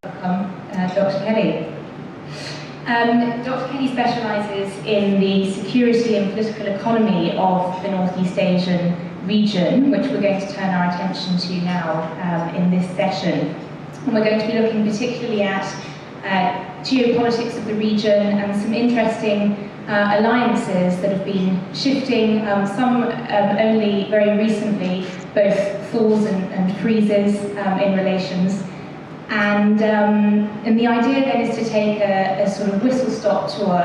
welcome Dr. Kelly. Dr. Kelly specialises in the security and political economy of the Northeast Asian region, which we're going to turn our attention to now in this session. And we're going to be looking particularly at geopolitics of the region and some interesting alliances that have been shifting, some only very recently, both thaws and freezes in relations. And the idea then is to take a sort of whistle-stop tour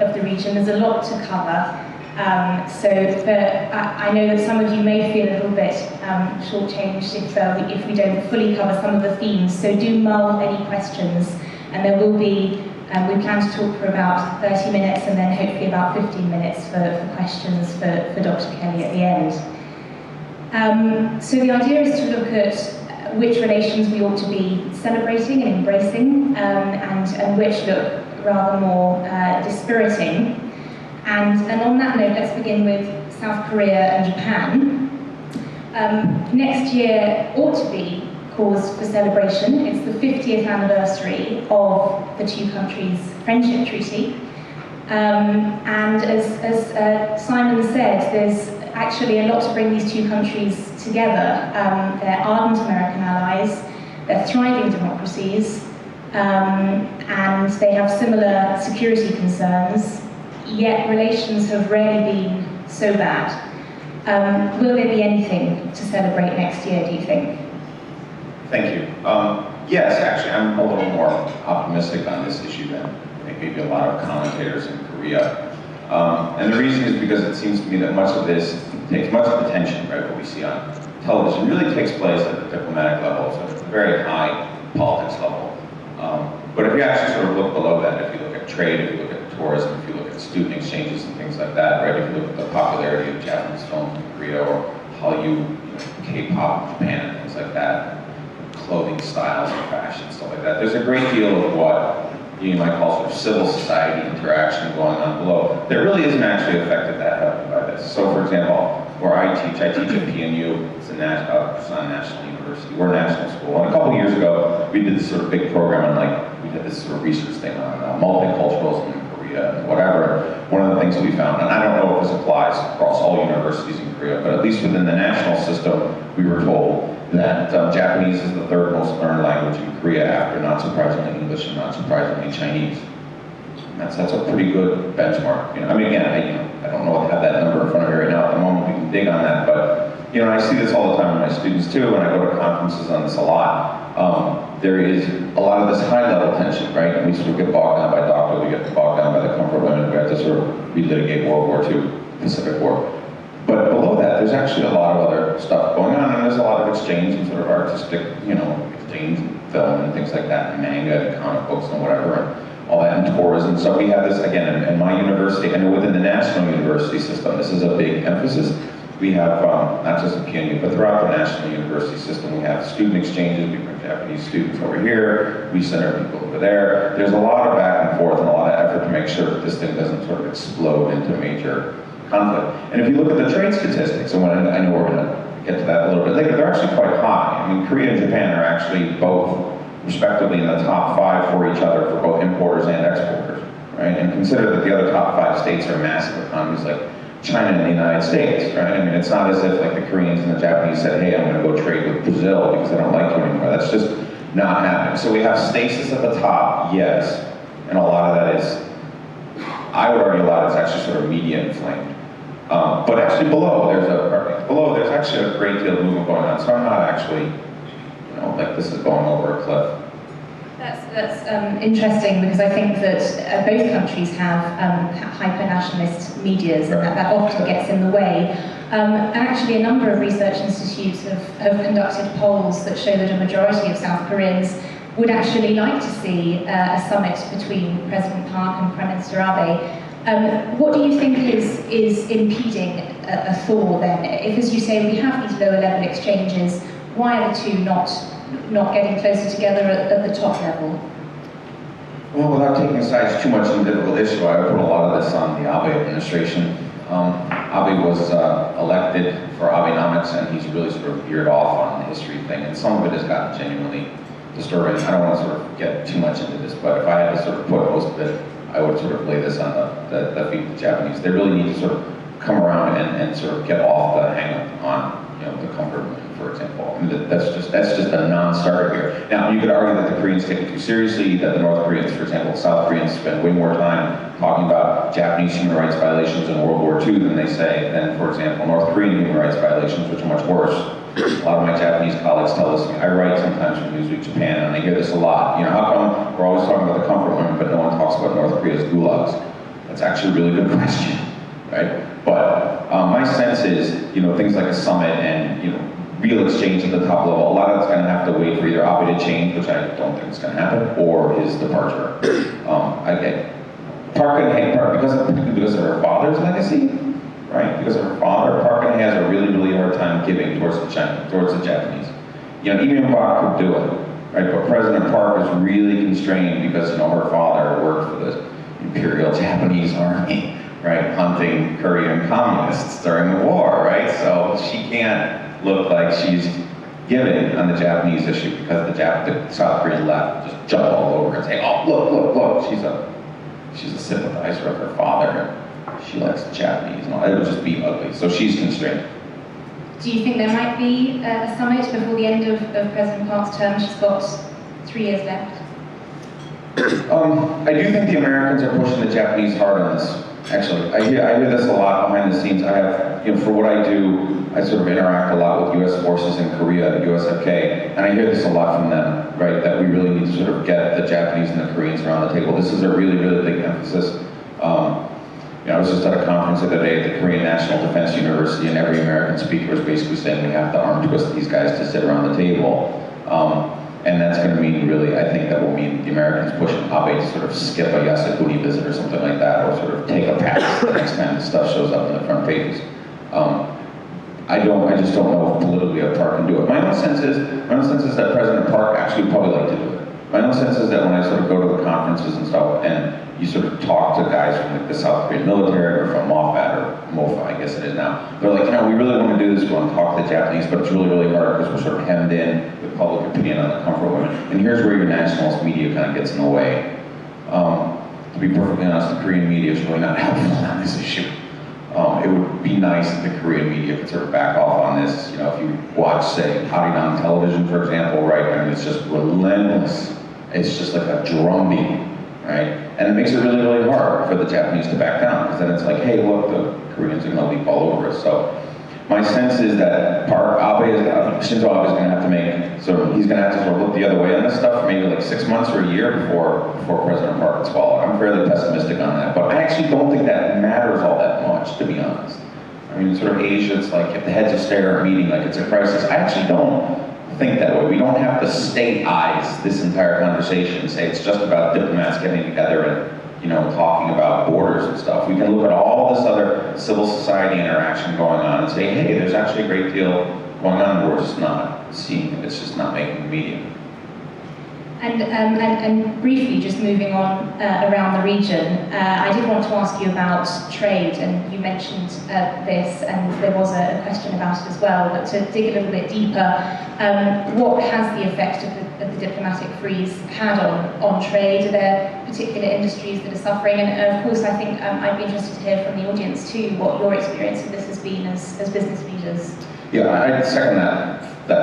of the region. There's a lot to cover. I know that some of you may feel a little bit shortchanged if we don't fully cover some of the themes. So do mull any questions, and there will be, we plan to talk for about 30 minutes and then hopefully about 15 minutes for questions for Dr. Kelly at the end. So the idea is to look at which relations we ought to be celebrating and embracing, and which look rather more dispiriting. And on that note, let's begin with South Korea and Japan. Next year ought to be cause for celebration. It's the 50th anniversary of the two countries' friendship treaty. And as Simon said, there's actually a lot to bring these two countries together. They're ardent American allies, they're thriving democracies, and they have similar security concerns, yet relations have rarely been so bad. Will there be anything to celebrate next year, do you think? Thank you. Yes, actually, I'm a little more optimistic on this issue than maybe a lot of commentators in Korea. And the reason is because it seems to me that much of this takes much of attention, right, what we see on television really takes place at the diplomatic level, so it's a very high politics level. But if you actually sort of look below that, if you look at trade, if you look at tourism, if you look at student exchanges and things like that, right, if you look at the popularity of Japanese films in Korea, or Hallyu, K-pop in Japan and things like that, clothing styles and fashion, stuff like that, there's a great deal of what you might call sort of civil society interaction going on below that really isn't actually affected that heavily by this. So for example, where I teach at PNU, it's the Pusan National University. We're a national school. And a couple years ago, we did this sort of big program on we did this sort of research thing on multiculturalism in Korea and whatever. One of the things that we found, and I don't know if this applies across all universities in Korea, but at least within the national system, we were told that Japanese is the third most learned language in Korea after, not surprisingly, English and not surprisingly, Chinese. And that's a pretty good benchmark. I mean, again, I don't know if I have that number in front of me right now at the moment. We can dig on that, but I see this all the time with my students too, and I go to conferences on this a lot. There is a lot of this high-level tension, right? And we sort of get bogged down by doctor, we get bogged down by the comfort women, we have to sort of relitigate World War II, Pacific War. But below that, there's actually a lot of other stuff going on, and there's a lot of exchange and sort of artistic, exchange in film and things like that, and manga and comic books and whatever, and all that, and tourism. So we have this, again, in my university, and within the national university system, this is a big emphasis. We have, not just at PNU, but throughout the national university system, we have student exchanges. We bring Japanese students over here, we send our people over there. There's a lot of back and forth and a lot of effort to make sure that this thing doesn't sort of explode into major conflict. And if you look at the trade statistics, and I know we're going to get to that a little bit later, they're actually quite high. I mean, Korea and Japan are actually both, respectively, in the top 5 for each other for both importers and exporters, right? And consider that the other top 5 states are massive economies like China and the United States, right? I mean, it's not as if like the Koreans and the Japanese said, hey, I'm going to go trade with Brazil because I don't like you anymore. That's just not happening. So we have stasis at the top, yes, and a lot of that is, I would argue a lot is actually sort of media inflamed. But actually below, there's actually a great deal of movement going on. So I'm not actually, like this is going over a cliff. That's interesting, because I think that both countries have hyper-nationalist medias, and that often gets in the way. And actually a number of research institutes have conducted polls that show that a majority of South Koreans would actually like to see a summit between President Park and Prime Minister Abe. What do you think is impeding a thaw then? If, as you say, we have these lower level exchanges, why are the two not getting closer together at the top level? Well, without taking sides too much in the difficult issue, I would put a lot of this on the Abe administration. Abe was elected for Abenomics, and he's really sort of veered off on the history thing, and some of it has gotten genuinely disturbing. I don't want to sort of get too much into this, but if I had to sort of put most of it, I would sort of lay this on the feet of the Japanese. They really need to sort of come around and sort of get off the hang-up on the comfort women, for example. I mean, that's just a non-starter here. Now, you could argue that the Koreans take it too seriously, that the North Koreans, for example, South Koreans spend way more time talking about Japanese human rights violations in World War II than, for example, North Korean human rights violations, which are much worse. A lot of my Japanese colleagues tell us, I write sometimes for Newsweek Japan, and I hear this a lot. How come we're always talking about the comfort women, but no one talks about North Korea's gulags? That's actually a really good question, right? But my sense is, things like a summit and, real exchange at the top level, a lot of it's going to have to wait for either Abe to change, which I don't think is going to happen, or his departure. Park Geun-hye, because of her father's legacy, right? Because of her father, Park Geun-hye has a really, really hard time giving towards the Japanese. Even Park could do it, right? But President Park is really constrained because her father worked for the Imperial Japanese Army, right? Hunting Korean communists during the war, right? So she can't look like she's giving on the Japanese issue because the South Korean left just jump all over and say, oh, look, she's a sympathizer of her father, and she likes the Japanese, and all. It would just be ugly. So she's constrained. Do you think there might be a summit before the end of President Park's term? She's got 3 years left. I do think the Americans are pushing the Japanese hard on this. Actually, I hear this a lot behind the scenes. I have, for what I do, I sort of interact a lot with U.S. forces in Korea, the USFK, and I hear this a lot from them, right? That we really need to sort of get the Japanese and the Koreans around the table. This is a really, really big emphasis. I was just at a conference the other day at the Korean National Defense University, and every American speaker was basically saying we have to arm twist these guys to sit around the table. And that's going to mean, really, I think that will mean the Americans pushing Abe to sort of skip a Yasukuni visit or something like that, or sort of take a pass the next time this stuff shows up in the front pages. I just don't know if politically a Park can do it. My own sense is that President Park actually would probably like to do it. My own sense is that when I sort of go to the conferences and stuff, and you sort of talk to guys from like the South Korean military or from MOFA, I guess it is now. They're like, we really want to do this. We want to talk to the Japanese, but it's really, really hard because we're sort of hemmed in with public opinion on the comfort women. And here's where your nationalist media kind of gets in the way. To be perfectly honest, the Korean media is really not helpful on this issue. It would be nice if the Korean media could sort of back off on this. If you watch, say, Harinan television, for example, right? It's just relentless. It's just like a drumbeat, right? And it makes it really, really hard for the Japanese to back down, because then it's like, hey, look, the Koreans are going to leap all over us. So my sense is that Shinzo Abe is going to have to he's going to have to sort of look the other way on this stuff for maybe like 6 months or a year before President Park gets swallowed. I'm fairly pessimistic on that, but I actually don't think that matters all that much, to be honest. Sort of Asia, it's like if the heads of state are meeting like it's a crisis. I actually don't think that way. We don't have to state-ize this entire conversation and say it's just about diplomats getting together and talking about borders and stuff. We can look at all this other civil society interaction going on and say, hey, there's actually a great deal going on, we're just not seeing it. It's just not making the media. And briefly, just moving on around the region, I did want to ask you about trade, and you mentioned this, and there was a question about it as well, but to dig a little bit deeper, what has the effect of the diplomatic freeze had on trade? Are there particular industries that are suffering? And of course, I think I'd be interested to hear from the audience too, what your experience of this has been as business leaders. Yeah, I'd second that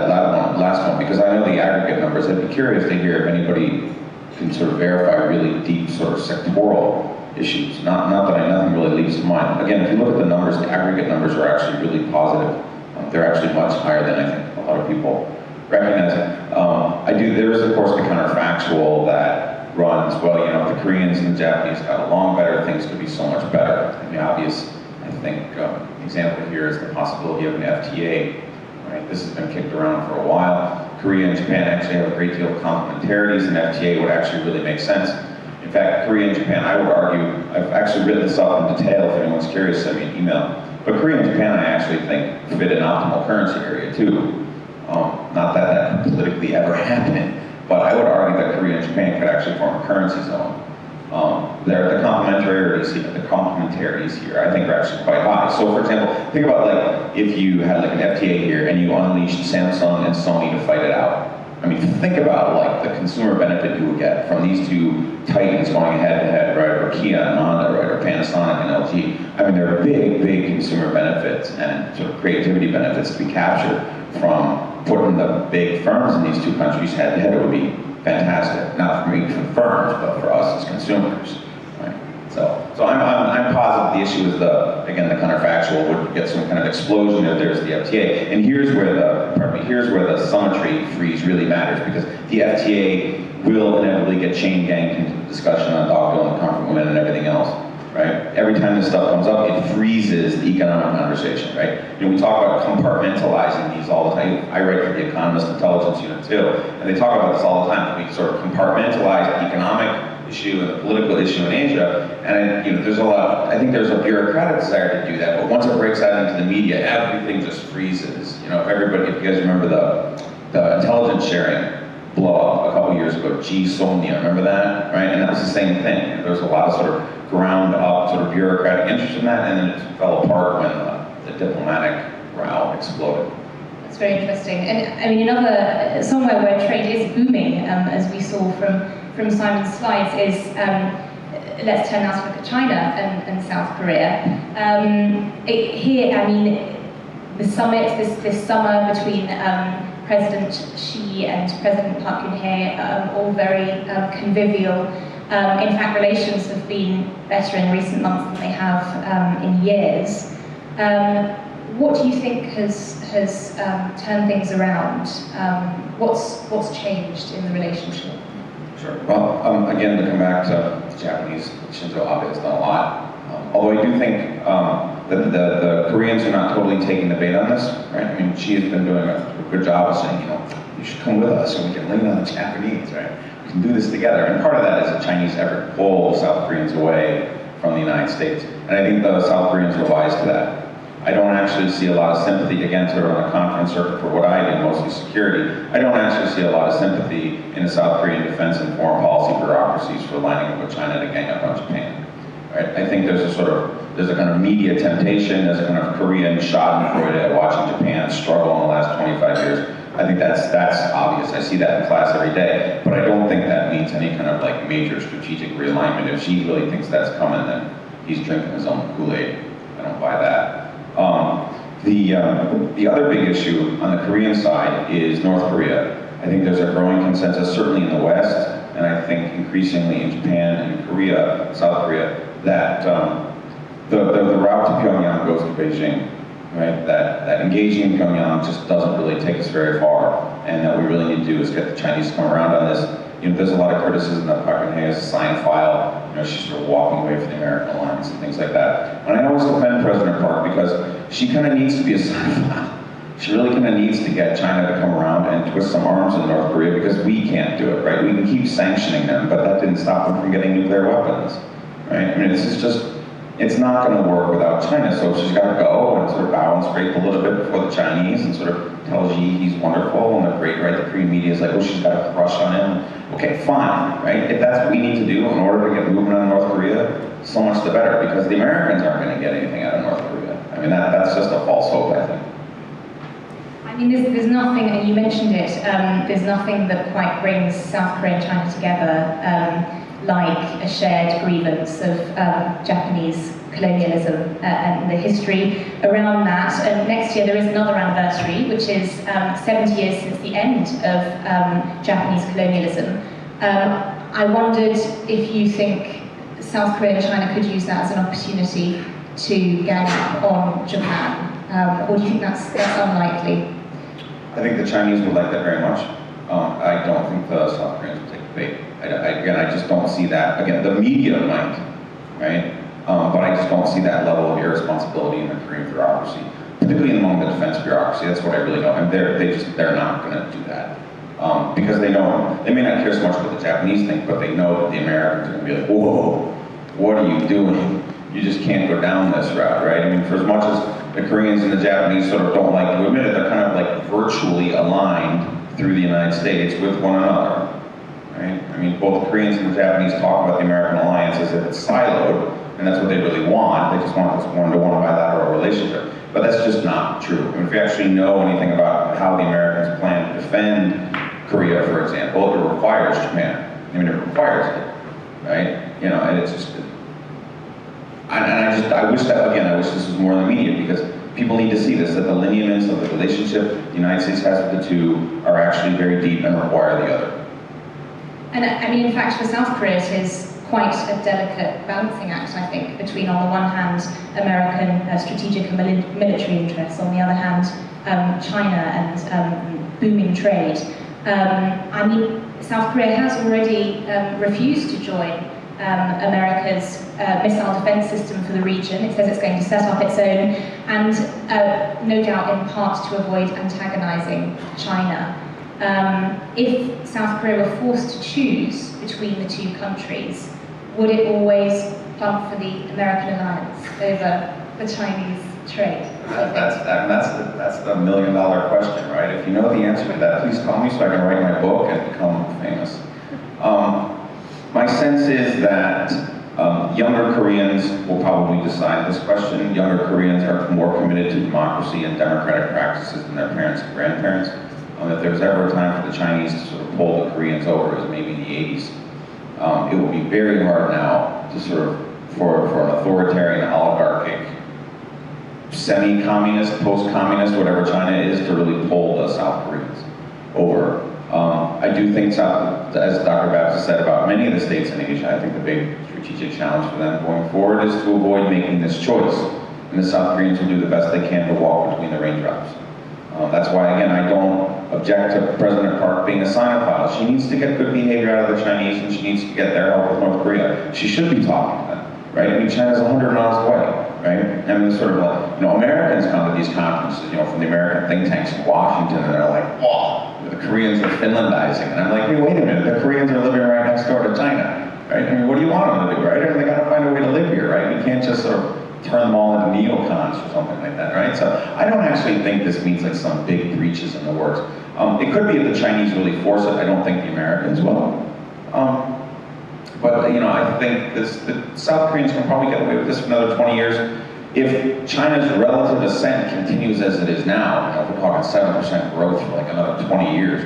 last one, because I know the aggregate numbers. I'd be curious to hear if anybody can sort of verify really deep sort of sectoral issues. Not that nothing really leaps to mind. Again, if you look at the numbers, the aggregate numbers are actually really positive. They're actually much higher than I think a lot of people recognize. There is of course the counterfactual that runs, well, if the Koreans and the Japanese got along better, things could be so much better. And the obvious, I think, example here is the possibility of an FTA. Right? This has been kicked around for a while. Korea and Japan actually have a great deal of complementarities, and FTA would actually really make sense. In fact, Korea and Japan, I would argue, I've actually written this up in detail. If anyone's curious, send me an email. But Korea and Japan, I actually think, fit an optimal currency area too. Not that could politically ever happen, but I would argue that Korea and Japan could actually form a currency zone. The complementarities here, I think, are actually quite high. So, for example, think about like if you had like an FTA here and you unleashed Samsung and Sony to fight it out. I mean, think about like the consumer benefit you would get from these two titans going head to head, right? Or Kia and Honda, right? Or Panasonic and LG. I mean, there are big, big consumer benefits and sort of creativity benefits to be captured from putting the big firms in these two countries head to head. It would be fantastic, not for me, for the firms, but for us as consumers, right? So I'm positive the issue is again, the counterfactual would get some kind of explosion if there's the FTA. And here's where the symmetry freeze really matters, because the FTA will inevitably get chain ganged into the discussion on Dockville and comfort women and everything else, right? Every time this stuff comes up, it freezes the economic conversation, right? You know, we talk about compartmentalizing these all the time. I write for the Economist Intelligence Unit too, and they talk about this all the time. We sort of compartmentalize the economic issue and the political issue in Asia, and you know, I think there's a bureaucratic desire to do that, but once it breaks out into the media, everything just freezes. You know, if you guys remember the intelligence sharing blow up a couple years ago, G-Somnia, remember that, right? And that was the same thing. There was a lot of sort of ground up sort of bureaucratic interest in that, and then it fell apart when the diplomatic row exploded. That's very interesting. And I mean, somewhere where trade is booming, as we saw from Simon's slides, is let's turn now to look at China and South Korea. Here, I mean, the summit this summer between President Xi and President Park Geun-hye, all very convivial. In fact, relations have been better in recent months than they have in years. What do you think has turned things around? What's changed in the relationship? Sure. Well, again, to come back to Japanese, Shinzo Abe has done a lot. Although I do think that the Koreans are not totally taking the bait on this, right? I mean, Xi has been doing a good job of saying, you know, you should come with us so we can lean on the Japanese, right? We can do this together. And part of that is a Chinese effort to pull the South Koreans away from the United States. And I think the South Koreans are wise to that. I don't actually see a lot of sympathy, again, sort of on a conference circuit for what I do, mostly security. I don't actually see a lot of sympathy in the South Korean defense and foreign policy bureaucracies for lining up with China to gang up on Japan. Right? I think there's a kind of media temptation, there's a kind of Korean schadenfreude at watching Japan struggle in the last 25 years. I think that's obvious. I see that in class every day, but I don't think that means any kind of like major strategic realignment. If Xi really thinks that's coming, then he's drinking his own Kool-Aid. I don't buy that. The other big issue on the Korean side is North Korea. I think there's a growing consensus, certainly in the West, and I think increasingly in Japan and Korea, South Korea, that the route to Pyongyang goes to Beijing, right? That engaging in Pyongyang just doesn't really take us very far, and that we really need to do is get the Chinese to come around on this. You know, there's a lot of criticism that Park Geun-hye is a Sinophile. You know, she's sort of walking away from the American alliance and things like that. And I always defend President Park because she kind of needs to be a Sinophile. She really kind of needs to get China to come around and twist some arms in North Korea because we can't do it, right? We can keep sanctioning them, but that didn't stop them from getting nuclear weapons, right? I mean, it's not going to work without China, so she's got to go and sort of bow and scrape a little bit before the Chinese and sort of tell Xi he's wonderful and they're great, right? The Korean media is like, oh, she's got a crush on him. Okay, fine, right? If that's what we need to do in order to get movement on North Korea, so much the better, because the Americans aren't going to get anything out of North Korea. I mean, that's just a false hope, I think. I mean, there's nothing, and you mentioned it, there's nothing that quite brings South Korea and China together like a shared grievance of Japanese colonialism and the history around that. And next year there is another anniversary, which is 70 years since the end of Japanese colonialism. I wondered if you think South Korea and China could use that as an opportunity to gang up on Japan, or do you think that's unlikely? I think the Chinese would like that very much. I don't think the South Koreans would take the bait. Again, I just don't see that. Again, the media might, right? But I just don't see that level of irresponsibility in the Korean bureaucracy, particularly among the defense bureaucracy. That's what I really know. And they're not going to do that. Because they know, they may not care so much what the Japanese think, but they know that the Americans are going to be like, whoa, what are you doing? You just can't go down this route, right? I mean, for as much as the Koreans and the Japanese sort of don't like to admit it, they're kind of like virtually aligned through the United States with one another, right? I mean, both the Koreans and the Japanese talk about the American alliance as if it's siloed, and that's what they really want. They just want this one-to-one bilateral relationship. But that's just not true. I mean, if you actually know anything about how the Americans plan to defend Korea, for example, it requires Japan. I mean, it requires it, right? You know, and it's just, I wish that, again, I wish this was more in the media, because people need to see this, that the lineaments of the relationship the United States has with the two are actually very deep and require the other. And I mean, in fact, for South Korea, it is quite a delicate balancing act, I think, between, on the one hand, American strategic and military interests, on the other hand, China and booming trade. I mean, South Korea has already refused to join America's missile defense system for the region. It says it's going to set up its own, and no doubt in part to avoid antagonizing China. If South Korea were forced to choose between the two countries, would it always plump for the American alliance over the Chinese trade? That's the million-dollar question, right? If you know the answer to that, please call me so I can write my book and become famous. My sense is that younger Koreans will probably decide this question. Younger Koreans are more committed to democracy and democratic practices than their parents and grandparents. If there was ever a time for the Chinese to sort of pull the Koreans over, it was maybe in the 80s. It will be very hard now to sort of, for an authoritarian, oligarchic, semi-communist, post-communist, whatever China is, to really pull the South Koreans over. I do think, as Dr. Babs said about many of the states in Asia, I think the big strategic challenge for them going forward is to avoid making this choice. And the South Koreans will do the best they can to walk between the raindrops. That's why, again, I don't object to President Park being a Sinophile. She needs to get good behavior out of the Chinese, and she needs to get their help with North Korea. She should be talking to them, right? I mean, China's 100 miles away, right? I mean, sort of like, you know, Americans come to these conferences, you know, from the American think tanks in Washington, and they're like, whoa, the Koreans are Finlandizing. And I'm like, hey, wait a minute, the Koreans are living right next door to China, right? I mean, what do you want them to do, right? I mean, they gotta find a way to live here, right? We can't just sort of turn them all into neocons or something like that, right? So I don't actually think this means like some big breaches in the works. It could be if the Chinese really force it. I don't think the Americans will. But you know, I think the South Koreans can probably get away with this for another 20 years. If China's relative ascent continues as it is now, you know, if we're talking 7% growth for like another 20 years,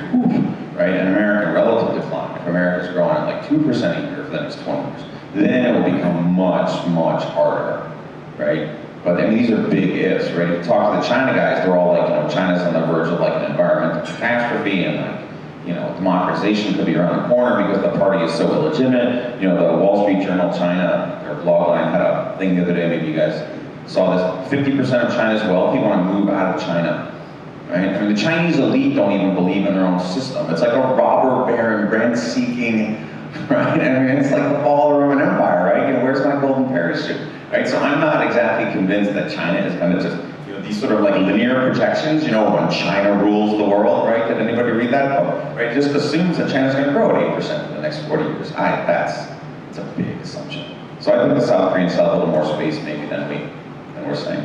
right? And American relative decline, if America's growing at like 2% a year for the next 20 years, then it will become much, much harder. Right? But I mean, these are big ifs, right? If you talk to the China guys, they're all like, you know, China's on the verge of like an environmental catastrophe, and like, you know, democratization could be around the corner because the party is so illegitimate. You know, the Wall Street Journal China, their blog line had a thing the other day, maybe you guys saw this, 50% of China's wealthy want to move out of China. Right? I mean, the Chinese elite don't even believe in their own system. It's like a robber baron, rent-seeking, right? I mean, it's like the fall of the Roman Empire, right? You know, where's my golden parachute? Right, so I'm not exactly convinced that China is going to just, you know, these sort of like linear projections, you know, when China rules the world, right? Did anybody read that book? Right, just assumes that China's going to grow at 8% in the next 40 years. It's a big assumption. So I think the South Koreans still have a little more space maybe than we're saying.